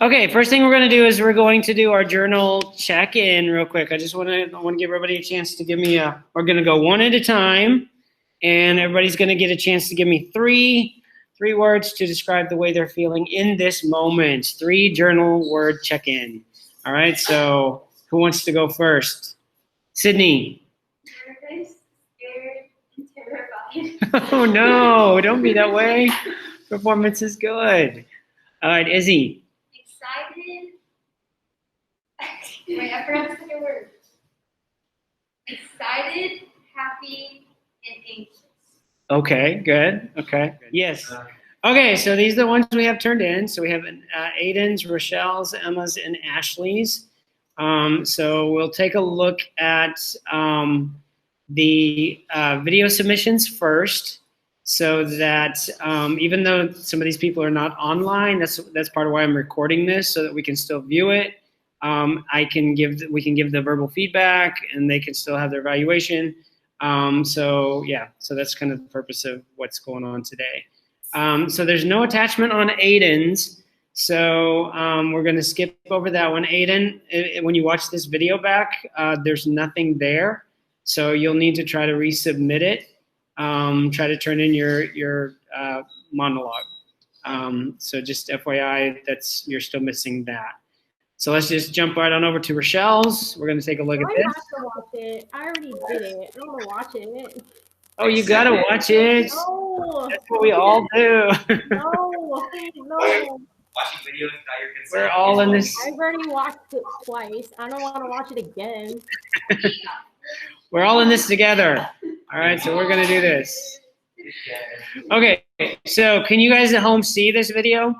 Okay, first thing we're going to do is we're going to do our journal check-in real quick. I want to give everybody a chance to give me we're going to go one at a time, and everybody's going to get a chance to give me three words to describe the way they're feeling in this moment. 3 journal word check-in. All right, so who wants to go first? Sydney. Nervous, scared, and terrified. Oh no, don't be that way. Performance is good. All right, Izzy. Excited. Wait, I forgot the second word. Excited, happy, and anxious. Okay, good. Okay. Yes. Okay, so these are the ones we have turned in. So we have Aiden's, Rochelle's, Emma's, and Ashley's. So we'll take a look at the video submissions first, so that even though some of these people are not online, that's part of why I'm recording this, so that we can still view it. We can give the verbal feedback, and they can still have their evaluation. So that's kind of the purpose of what's going on today. So there's no attachment on Aiden's, so we're going to skip over that one. Aiden, when you watch this video back, there's nothing there, so you'll need to try to resubmit it. Try to turn in your monologue. So just FYI, you're still missing that. So let's just jump right on over to Rochelle's. We're going to take a look at this. I have to watch it. I already did it. I don't want to watch it. Oh, you got to watch it. No. That's what we all do. No. Watching videos without your consent. We're all in this. I've already watched it twice. I don't want to watch it again. We're all in this together. All right, so we're going to do this. Okay, so can you guys at home see this video?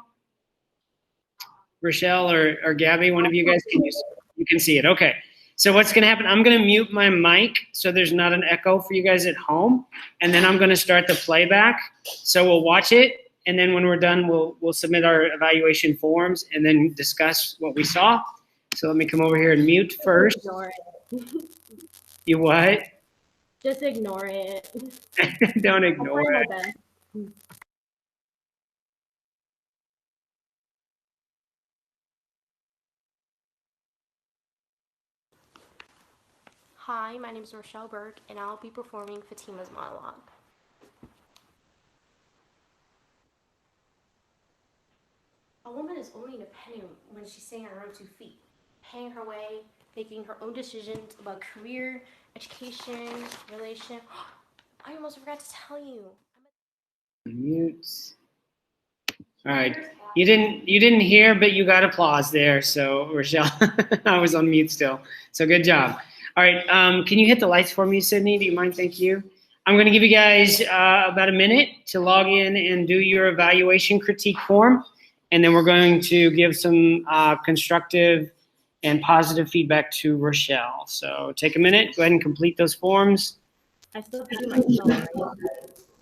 Rochelle or Gabby, one of you guys, you can see it. Okay, so what's going to happen, I'm going to mute my mic so there's not an echo for you guys at home, and then I'm going to start the playback. So we'll watch it, and then when we're done, we'll submit our evaluation forms and then discuss what we saw. So let me come over here and mute first. Ignore it. You what? Just ignore it. Don't ignore it. Hi, my name is Rochelle Burke, and I'll be performing Fatima's monologue. A woman is only independent when she's standing on her own 2 feet, paying her way, making her own decisions about career, education, relationship. I almost forgot to tell you. Mute. All right. You didn't hear, but you got applause there. So Rochelle, I was on mute still. So good job. All right. Can you hit the lights for me, Sydney? Do you mind? Thank you. I'm going to give you guys about a minute to log in and do your evaluation critique form, and then we're going to give some constructive and positive feedback to Rochelle. So take a minute. Go ahead and complete those forms. I still have to do myself, right?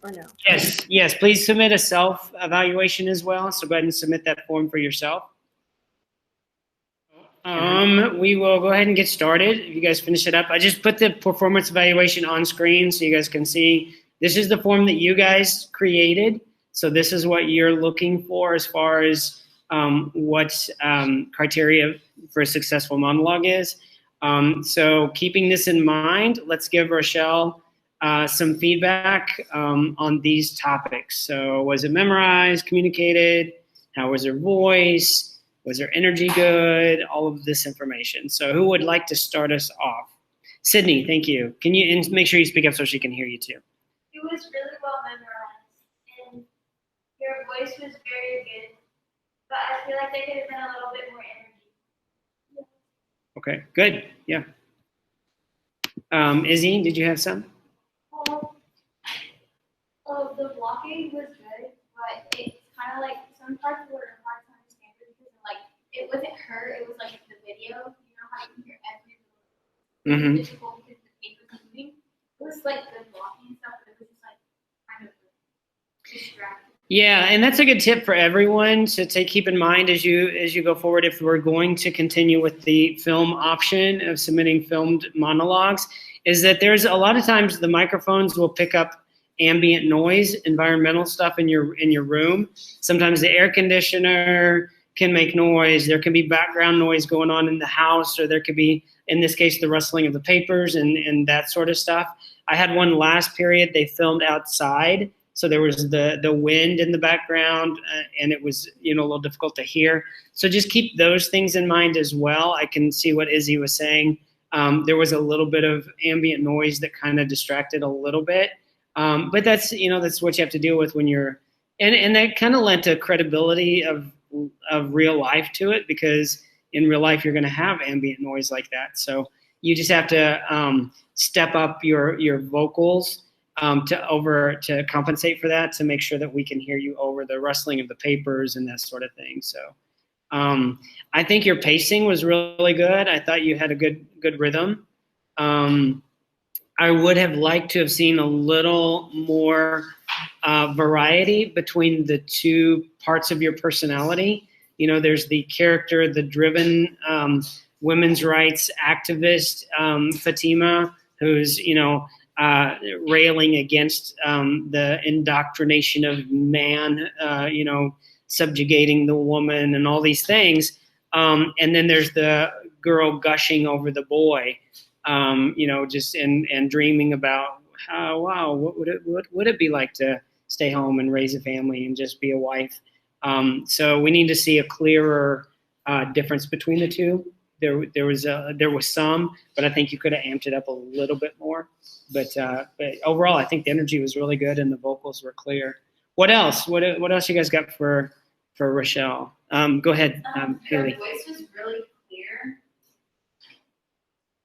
Or no? Yes. Please submit a self-evaluation as well. So go ahead and submit that form for yourself. We will go ahead and get started. If you guys finish it up, I just put the performance evaluation on screen so you guys can see. This is the form that you guys created. So this is what you're looking for as far as what criteria for a successful monologue is. So keeping this in mind, let's give Rochelle some feedback on these topics. So was it memorized, communicated? How was her voice? Was her energy good? All of this information. So who would like to start us off? Sydney, thank you. Can you and make sure you speak up so she can hear you too? It was really well memorized, and your voice was very good, but I feel like there could have been a little bit more energy. Okay, good. Yeah. Izzy, did you have some? The blocking was good, but it's kind of like some parts were hard to understand because it wasn't her, it was like the video. You know how you can hear every little difficult because the tape was moving. It was like good blocking and stuff, but it was just like kind of distracting. Yeah, and that's a good tip for everyone to keep in mind as you go forward. If we're going to continue with the film option of submitting filmed monologues, is that there's a lot of times the microphones will pick up ambient noise, environmental stuff in your room. Sometimes the air conditioner, can make noise. There can be background noise going on in the house, or there could be, in this case, the rustling of the papers and that sort of stuff. I had one last period they filmed outside, so there was the wind in the background, and it was a little difficult to hear. So just keep those things in mind as well. I can see what Izzy was saying. There was a little bit of ambient noise that kind of distracted a little bit, but that's that's what you have to deal with when you're, and that kind of lent a credibility of real life to it, because in real life you're going to have ambient noise like that. So you just have to step up your vocals to compensate for that, to make sure that we can hear you over the rustling of the papers and that sort of thing. So I think your pacing was really good. I thought you had a good rhythm. I would have liked to have seen a little more variety between the two parts of your personality. There's the character, the driven women's rights activist, Fatima, who's railing against the indoctrination of man, subjugating the woman and all these things. And then there's the girl gushing over the boy, just and dreaming about wow, what would it be like to stay home and raise a family and just be a wife. So we need to see a clearer difference between the two. There was some, but I think you could have amped it up a little bit more. But overall, I think the energy was really good and the vocals were clear. What else? What else you guys got for Rochelle? Go ahead, Haley. Your voice was really clear.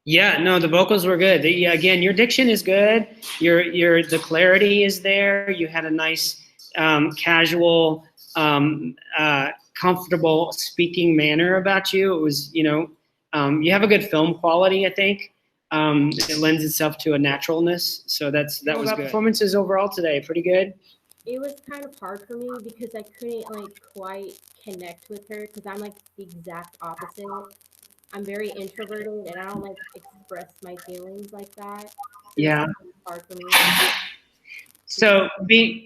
Yeah, no, the vocals were good. Again, your diction is good. The clarity is there. You had a nice, casual, comfortable speaking manner about you. It was, you have a good film quality, I think. It lends itself to a naturalness. So that was good. Performances overall today, pretty good. It was kind of hard for me because I couldn't quite connect with her, because I'm the exact opposite. I'm very introverted and I don't express my feelings like that. Yeah. It's hard for me.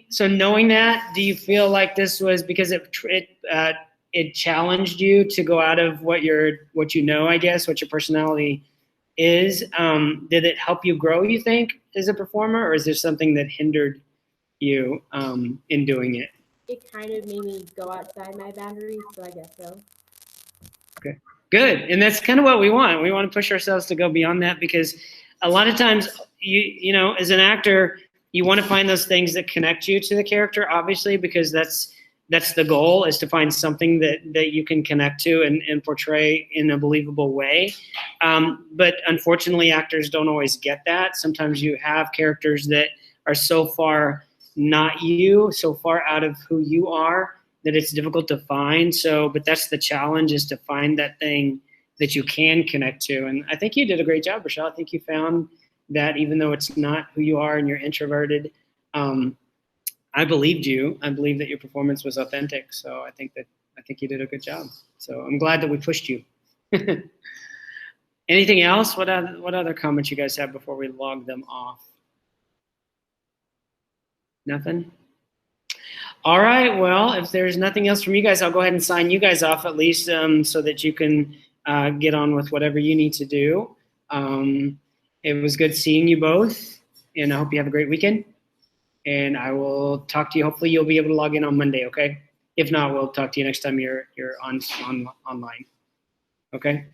So knowing that, do you feel like this was because it challenged you to go out of what you know, I guess, what your personality is? Did it help you grow, you think, as a performer, or is there something that hindered you in doing it? It kind of made me go outside my boundaries, so I guess so. Okay, good. And that's kind of what we want. We want to push ourselves to go beyond that, because a lot of times, you know, as an actor, you want to find those things that connect you to the character, obviously, because that's the goal, is to find something that you can connect to and portray in a believable way. But unfortunately, actors don't always get that. Sometimes you have characters that are so far not you, so far out of who you are, that it's difficult to find. But that's the challenge, is to find that thing that you can connect to. And I think you did a great job, Rochelle. I think you found that, even though it's not who you are and you're introverted, I believed you. I believe that your performance was authentic. So I think you did a good job. So I'm glad that we pushed you. Anything else? What other comments you guys have before we log them off? Nothing? All right. Well, if there's nothing else from you guys, I'll go ahead and sign you guys off, at least, so that you can get on with whatever you need to do. It was good seeing you both, and I hope you have a great weekend. And I will talk to you. Hopefully you'll be able to log in on Monday, okay? If not, we'll talk to you next time you're online. Okay?